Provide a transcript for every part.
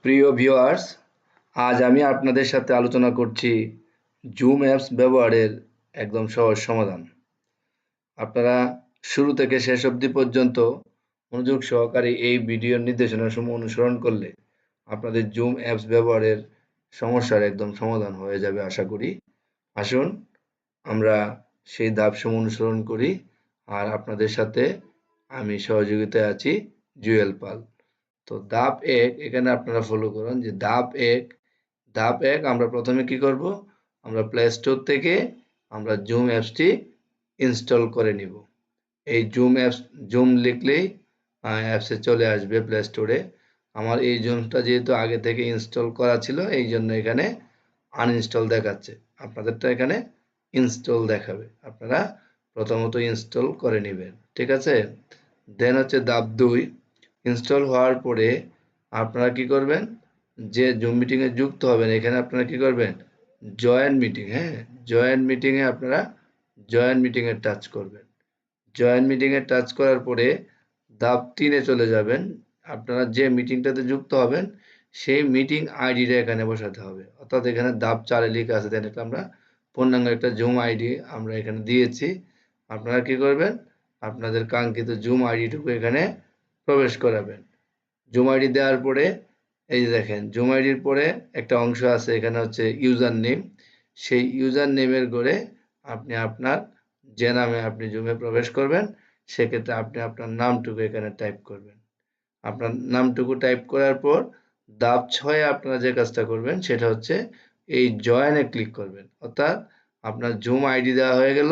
প্রিয় ভিউয়ার্স, আজ আমি আপনাদের সাথে আলোচনা করছি জুম অ্যাপস ব্যবহারের একদম সহজ সমাধান। আপনারা শুরু থেকে শেষ অবধি পর্যন্ত মনোযোগ সহকারে এই ভিডিওর নির্দেশনাসমূহ অনুসরণ করলে আপনাদের জুম অ্যাপস ব্যবহারের সমস্যার একদম সমাধান হয়ে যাবে আশা করি। আসুন আমরা সেই ধাপসমূহ অনুসরণ করি। আর আপনাদের সাথে আমি সহযোগিতায় আছি জুয়েল পাল। তো ধাপ ১ এখানে আপনারা ফলো করুন যে ধাপ ১ আমরা প্রথমে কি করব? আমরা প্লে স্টোর থেকে আমরা জুম অ্যাপসটি ইনস্টল করে নিব। এই জুম লিখলেই অ্যাপসে চলে আসবে প্লে স্টোরে। আমার এই জুমটা যেহেতু আগে থেকে ইনস্টল করা ছিল এই জন্য এখানে আনইনস্টল দেখাচ্ছে। আপনাদেরটা এখানে ইনস্টল দেখাবে। আপনারা প্রথমত ইনস্টল করে নেবেন। ঠিক আছে? দেন হচ্ছে ধাপ ২ ইনস্টল হওয়ার পরে আপনারা কি করবেন? যে জুম মিটিংয়ে যুক্ত হবেন এখানে আপনারা কি করবেন? জয়েন মিটিং, হ্যাঁ? জয়েন মিটিংয়ে টাচ করবেন। জয়েন মিটিংয়ে টাচ করার পরে ধাপ ৩ এ চলে যাবেন। আপনারা যে মিটিংটাতে যুক্ত হবেন সেই মিটিং আইডিটা এখানে বসাতে হবে। অর্থাৎ এখানে ধাপ ৪ এ লেখা আছে দেন একটা আমরা পূর্ণাঙ্গ একটা জুম আইডি আমরা এখানে দিয়েছি। আপনারা কি করবেন? আপনাদের কাঙ্ক্ষিত জুম আইডিটুকু এখানে প্রবেশ করাবেন। জুম আইডি দেওয়ার পরে এই যে দেখেন জুম আইডির পরে একটা অংশ আছে এখানে হচ্ছে ইউজার নেম। সেই ইউজার নেমের ঘরে আপনি আপনার যে নামে আপনি জুমে প্রবেশ করবেন সেক্ষেত্রে আপনি আপনার নামটুকু এখানে টাইপ করবেন। আপনার নামটুকু টাইপ করার পর ধাপ ৬ এ আপনারা যে কাজটা করবেন সেটা হচ্ছে এই জয়েনে ক্লিক করবেন। অর্থাৎ আপনার জুম আইডি দেওয়া হয়ে গেল।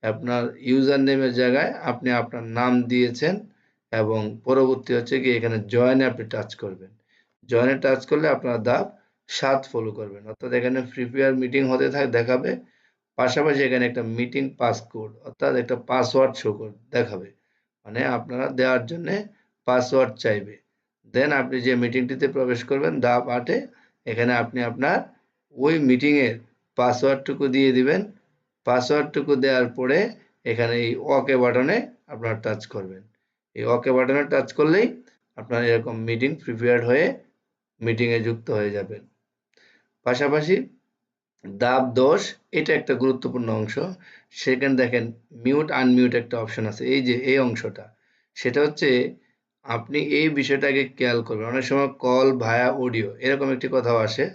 আপনার ইউজার নেমের জায়গায় আপনি আপনার নাম দিয়েছেন এবং পরবর্তী হচ্ছে গিয়ে এখানে জয়েনে আপনি টাচ করবেন। জয়েনে টাচ করলে আপনার ধাপ ৭ ফলো করবেন। অর্থাৎ এখানে প্রিপেয়ার মিটিং হতে দেখাবে। পাশাপাশি এখানে একটা মিটিং পাসকোড অর্থাৎ একটা পাসওয়ার্ড শো দেখাবে। মানে আপনারা দেওয়ার জন্যে পাসওয়ার্ড চাইবে। দেন আপনি যে মিটিংটিতে প্রবেশ করবেন ধাপ ৮ এ এখানে আপনি আপনার ওই মিটিংয়ের পাসওয়ার্ডটুকু দিয়ে দিবেন। পাসওয়ার্ডটুকু দেওয়ার পরে এখানে এই ওকে বাটনে আপনারা টাচ করবেন। এই ওকে বাটনে টাচ করলেই আপনার এরকম মিটিং প্রিপেয়ার্ড হয়ে মিটিংয়ে যুক্ত হয়ে যাবেন। পাশাপাশি ধাপ ১০ এটা একটা গুরুত্বপূর্ণ অংশ। সেখানে দেখেন মিউট আনমিউট একটা অপশন আছে। এই যে এই অংশটা। সেটা হচ্ছে আপনি এই বিষয়টাকে খেয়াল করবেন। অনেক সময় কল ভায়া অডিও এরকম একটি কথাও আসে।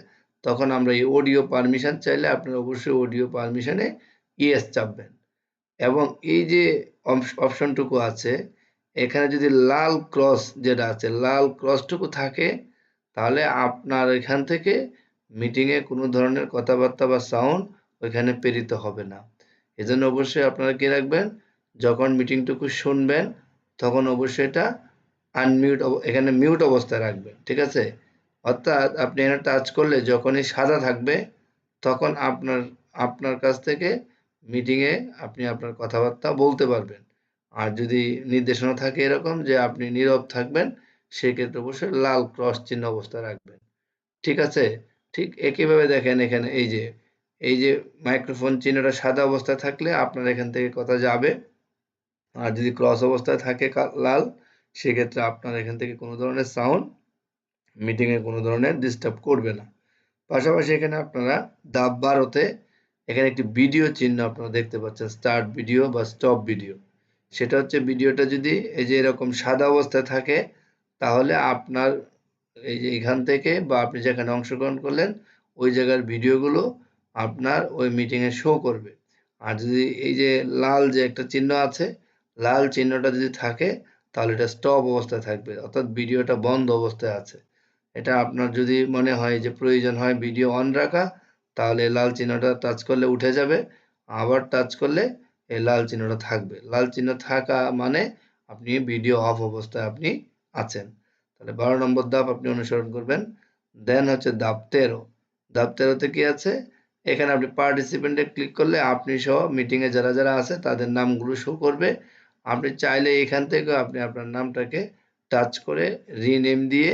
তখন আমরা এই অডিও পারমিশন চাইলে আপনারা অবশ্যই অডিও পারমিশনে ইয়েস চাপবেন। এবং এই যে অপশনটুকু আছে এখানে যদি লাল ক্রস যেটা আছে লাল ক্রসটুকু থাকে তাহলে আপনার এখান থেকে মিটিংয়ে কোনো ধরনের কথাবার্তা বা সাউন্ড ওইখানে প্রেরিত হবে না। এজন্য অবশ্যই আপনারা কি রাখবেন? যখন মিটিংটুকু শুনবেন তখন অবশ্যই এটা আনমিউট এখানে মিউট অবস্থায় রাখবেন। ঠিক আছে? অর্থাৎ আপনি এখানে টাচ করলে যখনই সাদা থাকবে তখন আপনার আপনার কাছ থেকে মিটিংয়ে আপনি আপনার কথাবার্তা বলতে পারবেন। আর যদি নির্দেশনা থাকে এরকম যে আপনি নীরব থাকবেন সেক্ষেত্রে অবশ্যই লাল ক্রস চিহ্ন অবস্থায় রাখবেন। ঠিক আছে? ঠিক একইভাবে দেখেন এখানে এই যে মাইক্রোফোন চিহ্নটা সাদা অবস্থায় থাকলে আপনার এখান থেকে কথা যাবে। আর যদি ক্রস অবস্থায় থাকে লাল সেক্ষেত্রে আপনার এখান থেকে কোনো ধরনের সাউন্ড মিটিংয়ে কোনো ধরনের ডিস্টার্ব করবে না। পাশাপাশি এখানে আপনারা ধাপ ১২ তে এখানে একটি ভিডিও চিহ্ন আপনারা দেখতে পাচ্ছেন স্টার্ট ভিডিও বা স্টপ ভিডিও। সেটা হচ্ছে ভিডিওটা যদি এই যে এরকম সাদা অবস্থায় থাকে তাহলে আপনার এই যে এখান থেকে বা আপনি যেখানে অংশগ্রহণ করলেন ওই জায়গার ভিডিওগুলো আপনার ওই মিটিংয়ে শো করবে। আর যদি এই যে লাল যে একটা চিহ্ন আছে, লাল চিহ্নটা যদি থাকে তাহলে এটা স্টপ অবস্থায় থাকবে। অর্থাৎ ভিডিওটা বন্ধ অবস্থায় আছে। এটা আপনার যদি মনে হয় যে প্রয়োজন হয় ভিডিও অন রাখা তাহলে লাল চিহ্নটা টাচ করলে উঠে যাবে। আবার টাচ করলে এই লাল চিহ্নটা থাকবে। লাল চিহ্ন থাকা মানে আপনি ভিডিও অফ অবস্থায় আপনি আছেন। তাহলে ১২ নম্বর ধাপ আপনি অনুসরণ করবেন। দেন হচ্ছে ধাপ ১৩। ধাপ ১৩ তে কি আছে? এখানে আপনি পার্টিসিপেন্ট এ ক্লিক করলে আপনি সহ মিটিং এ যারা আছে তাদের নামগুলো শো করবে। আপনি চাইলে এখান থেকেও আপনি আপনার নামটাকে টাচ করে রিনেম দিয়ে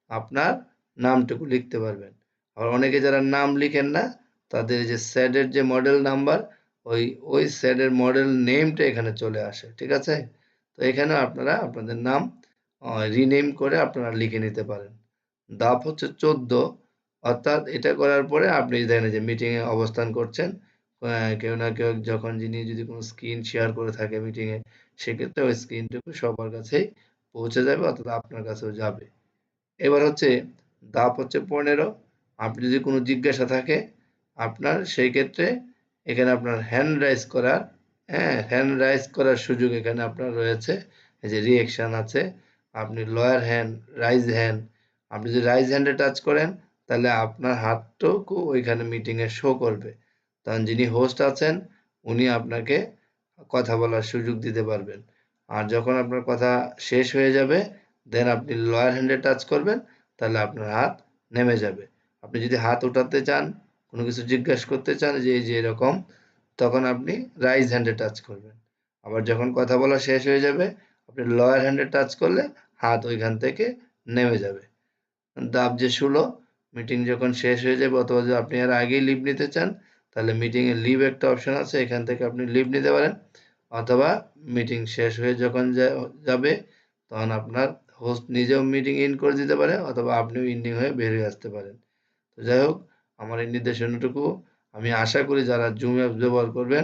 আপনার নামটুকু লিখতে পারবেন। আবার অনেকে যারা নাম লিখেন না তাদের যে স্যাডের যে মডেল নাম্বার ওই স্যাডের মডেল নেমটা এখানে চলে আসে। ঠিক আছে? তো এখানেও আপনারা আপনাদের নাম রিনেম করে আপনারা লিখে নিতে পারেন। ধাপ হচ্ছে 14, অর্থাৎ এটা করার পরে আপনি দেখেন যে মিটিং এ অবস্থান করছেন। কেউ না কেউ যখন যিনি যদি কোনো স্ক্রিন শেয়ার করে থাকে মিটিং এ, সেক্ষেত্রে ওই স্ক্রিনটুকু সবার কাছেই পৌঁছে যাবে অর্থাৎ আপনার কাছেও যাবে। এবার হচ্ছে ধাপ হচ্ছে 15, আপনি যদি কোনো জিজ্ঞাসা থাকে আপনার, সেই ক্ষেত্রে এখানে আপনার হ্যান্ড রাইজ করার, হ্যাঁ, হ্যান্ড রাইজ করার সুযোগ এখানে আপনার রয়েছে। এই যে রিঅ্যাকশন আছে, আপনি লয়ার হ্যান্ড, রাইজ হ্যান্ড, আপনি যদি রাইজ হ্যান্ডে টাচ করেন তাহলে আপনার হাতটুকু ওইখানে মিটিং এ শো করবে। তখন যিনি হোস্ট আছেন উনি আপনাকে কথা বলার সুযোগ দিতে পারবেন। আর যখন আপনার কথা শেষ হয়ে যাবে দেন আপনি লয়ার হ্যান্ডে টাচ করবেন, তাহলে আপনার হাত নেমে যাবে। আপনি যদি হাত উঠাতে চান, কোনো কিছু জিজ্ঞাসা করতে চান যে এই যে এরকম, তখন আপনি রাইজ হ্যান্ডে টাচ করবেন। আবার যখন কথা বলা শেষ হয়ে যাবে আপনি লয়ার হ্যান্ডে টাচ করলে হাত ওইখান থেকে নেমে যাবে। ধাপ যে 16, মিটিং যখন শেষ হয়ে যাবে অথবা যদি আপনি এর আগেই লিভ নিতে চান তাহলে মিটিং এ লিভ একটা অপশন আছে, এখান থেকে আপনি লিভ নিতে পারেন। অথবা মিটিং শেষ হয়ে যখন যাবে তখন আপনার হোস্ট নিজেও মিটিং এন্ড করে দিতে পারে অথবা আপনিও এন্ডিং হয়ে বের হয়ে আসতে পারেন। তো যাই হোক, আমার এই নির্দেশনাটুকু আমি আশা করি যারা জুম অ্যাপস ব্যবহার করবেন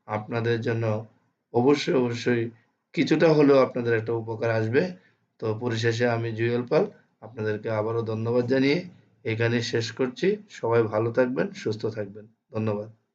আপনাদের জন্য অবশ্যই কিছুটা হলেও আপনাদের একটা উপকার আসবে। তো পরিশেষে আমি জুয়েল পাল আপনাদেরকে আবারও ধন্যবাদ জানিয়ে এখানেই শেষ করছি। সবাই ভালো থাকবেন, সুস্থ থাকবেন। ধন্যবাদ।